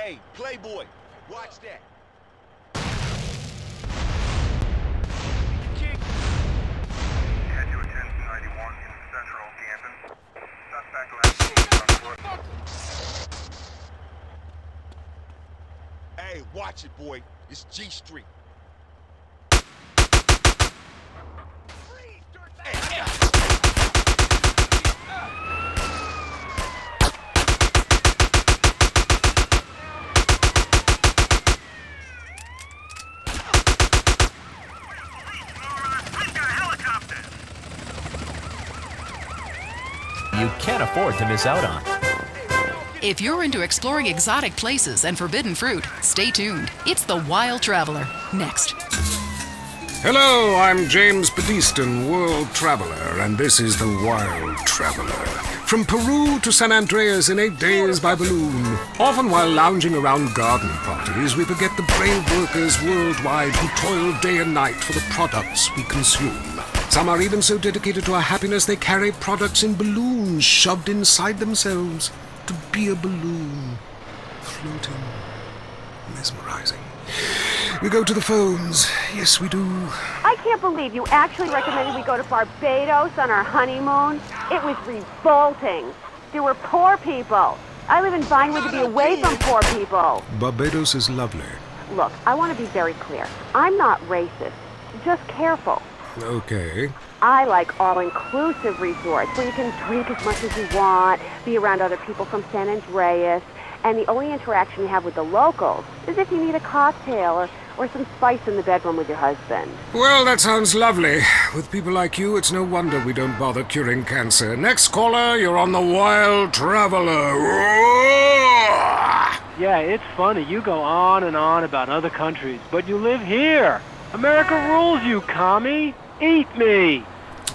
Hey, Playboy, watch that. Kick. Head to attention 91 in Central Campus. Suspect left on foot. Hey, watch it, boy. It's G Street. You can't afford to miss out on. If you're into exploring exotic places and forbidden fruit, stay tuned. It's The Wild Traveler, next. Hello, I'm James Badiston, World Traveler, and this is The Wild Traveler. From Peru to San Andreas in 8 days by balloon. Often while lounging around garden parties, we forget the brave workers worldwide who toil day and night for the products we consume. Some are even so dedicated to our happiness they carry products in balloons shoved inside themselves to be a balloon. Floating. Mesmerizing. We go to the phones. Yes, we do. I can't believe you actually recommended we go to Barbados on our honeymoon. It was revolting. There were poor people. I live in Vinewood to be away from poor people. Barbados is lovely. Look, I want to be very clear. I'm not racist. Just careful. Okay. I like all-inclusive resorts where you can drink as much as you want, be around other people from San Andreas, and the only interaction you have with the locals is if you need a cocktail or some spice in the bedroom with your husband. Well, that sounds lovely. With people like you, it's no wonder we don't bother curing cancer. Next caller, you're on The Wild Traveler. Yeah, it's funny. You go on and on about other countries, but you live here. America rules, you commie. Eat me.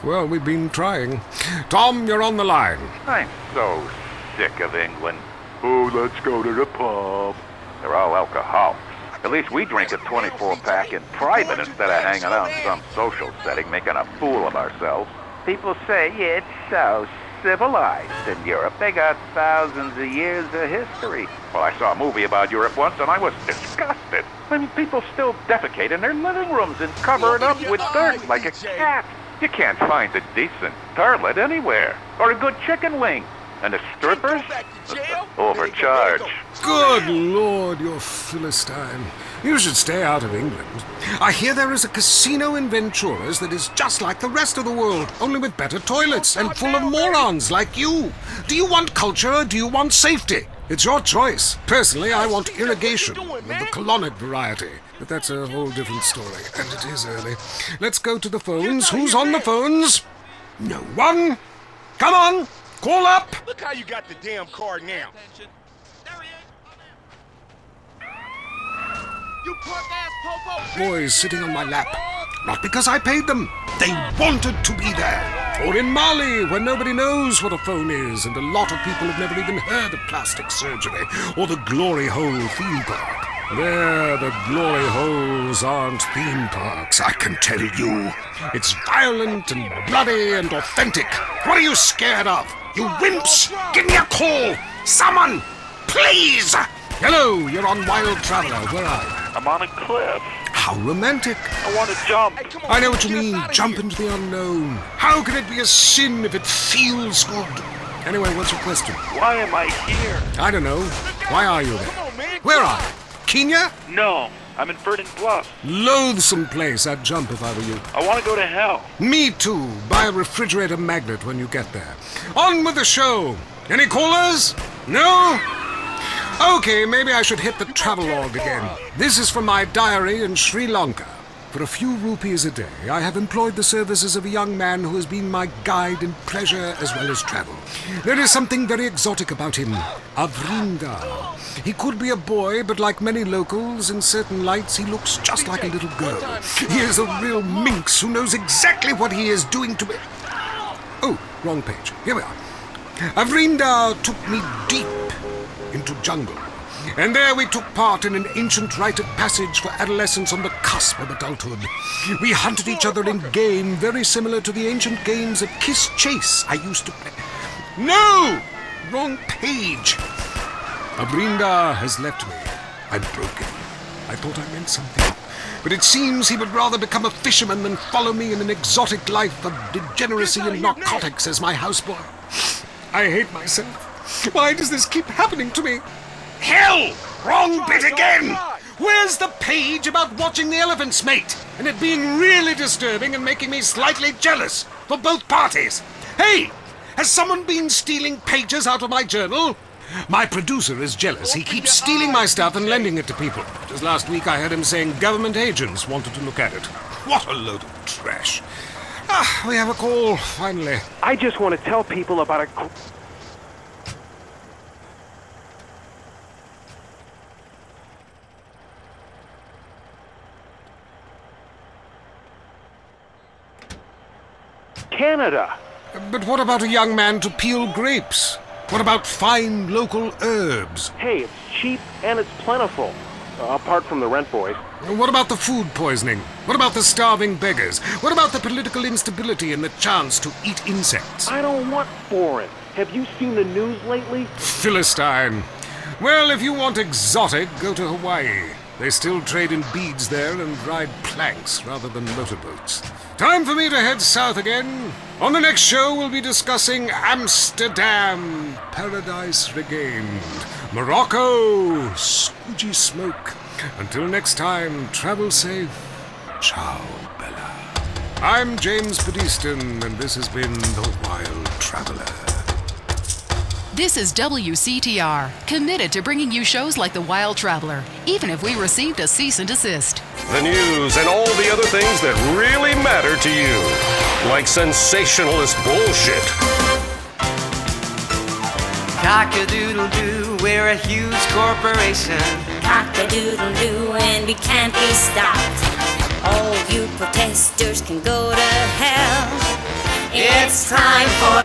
Well, we've been trying. Tom, you're on the line. I'm so sick of England. Oh, let's go to the pub. They're all alcoholics. At least we drink a 24-pack in private instead of hanging out in some social setting making a fool of ourselves. People say it's so civilized in Europe. They got thousands of years of history. Well, I saw a movie about Europe once and I was disgusted. I mean, people still defecate in their living rooms and cover it up with dirt like a cat. You can't find a decent toilet anywhere. Or a good chicken wing. And the strippers? Overcharge. Good Lord, you're Philistine. You should stay out of England. I hear there is a casino in Ventura's that is just like the rest of the world, only with better toilets and full of morons like you. Do you want culture or do you want safety? It's your choice. Personally, I want irrigation of the colonic variety. But that's a whole different story, and it is early. Let's go to the phones. Who's on the phones? No one. Come on. Call up! Look how you got the damn card now. You punk-ass popo. Boys sitting on my lap. Not because I paid them. They wanted to be there. Or in Mali, where nobody knows what a phone is, and a lot of people have never even heard of plastic surgery, or the Glory Hole theme park. There, the glory holes aren't theme parks, I can tell you. It's violent and bloody and authentic. What are you scared of? You wimps! Give me a call! Someone! Please! Hello, you're on Wild Traveler. Where are you? I'm on a cliff. How romantic. I want to jump. I know what you mean. Jump into the unknown. How can it be a sin if it feels good? Anyway, what's your question? Why am I here? I don't know. Why are you there? Where are you? Kenya? No, I'm in Verdant Bluff. Loathsome place. I'd jump if I were you. I want to go to hell. Me too. Buy a refrigerator magnet when you get there. On with the show. Any callers? No? Okay, maybe I should hit the travelogue again. This is from my diary in Sri Lanka. For a few rupees a day, I have employed the services of a young man who has been my guide in pleasure as well as travel. There is something very exotic about him. Avrinda. He could be a boy, but like many locals, in certain lights, he looks just like a little girl. He is a real minx who knows exactly what he is doing to me. Oh, wrong page. Here we are. Avrinda took me deep into jungle. And there we took part in an ancient rite of passage for adolescents on the cusp of adulthood. We hunted each other in game very similar to the ancient games of Kiss Chase I used to play. No! Wrong page. Abrinda has left me. I'm broken. I thought I meant something. But it seems he would rather become a fisherman than follow me in an exotic life of degeneracy and narcotics as my houseboy. I hate myself. Why does this keep happening to me? Hell! Wrong bit again! Where's the page about watching the elephants mate? And it being really disturbing and making me slightly jealous for both parties. Hey! Has someone been stealing pages out of my journal? My producer is jealous. He keeps stealing my stuff and lending it to people. Just last week I heard him saying government agents wanted to look at it. What a load of trash. We have a call, finally. I just want to tell people about a... Canada. But what about a young man to peel grapes? What about fine local herbs? Hey, it's cheap and it's plentiful. Apart from the rent boys. What about the food poisoning? What about the starving beggars? What about the political instability and the chance to eat insects? I don't want foreign. Have you seen the news lately? Philistine. Well, if you want exotic, go to Hawaii. They still trade in beads there and ride planks rather than motorboats. Time for me to head south again. On the next show, we'll be discussing Amsterdam, Paradise Regained, Morocco, squidgy smoke. Until next time, travel safe. Ciao, Bella. I'm James Pedeston, and this has been The Wild Traveler. This is WCTR, committed to bringing you shows like The Wild Traveler, even if we received a cease and desist. The news and all the other things that really matter to you, like sensationalist bullshit. Cock-a-doodle-doo, we're a huge corporation. Cock-a-doodle-doo, and we can't be stopped. All you protesters can go to hell. It's time for...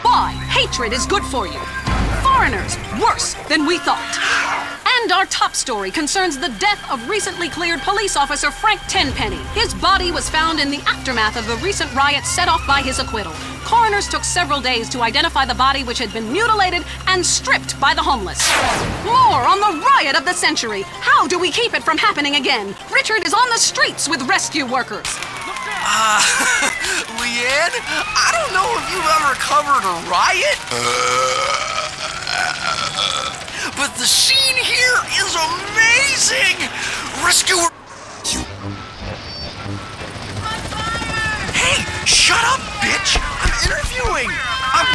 Why? Hatred is good for you. Foreigners, worse than we thought. And our top story concerns the death of recently cleared police officer Frank Tenpenny. His body was found in the aftermath of the recent riot set off by his acquittal. Coroners took several days to identify the body, which had been mutilated and stripped by the homeless. More on the riot of the century. How do we keep it from happening again? Richard is on the streets with rescue workers. Leanne, I don't know if you've ever covered a riot, but the scene here is amazing! Rescue... Hey, shut up, bitch! I'm interviewing!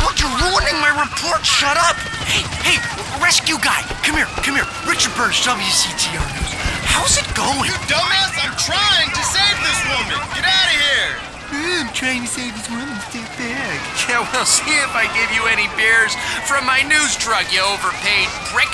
Look, you're ruining my report, shut up! Hey, rescue guy, come here. Richard Burns, WCTR News. How's it going? You dumbass, I'm trying to save this woman. Get out of here. I'm trying to save this woman. Step back. Yeah, well, see if I give you any beers from my news truck, you overpaid prick.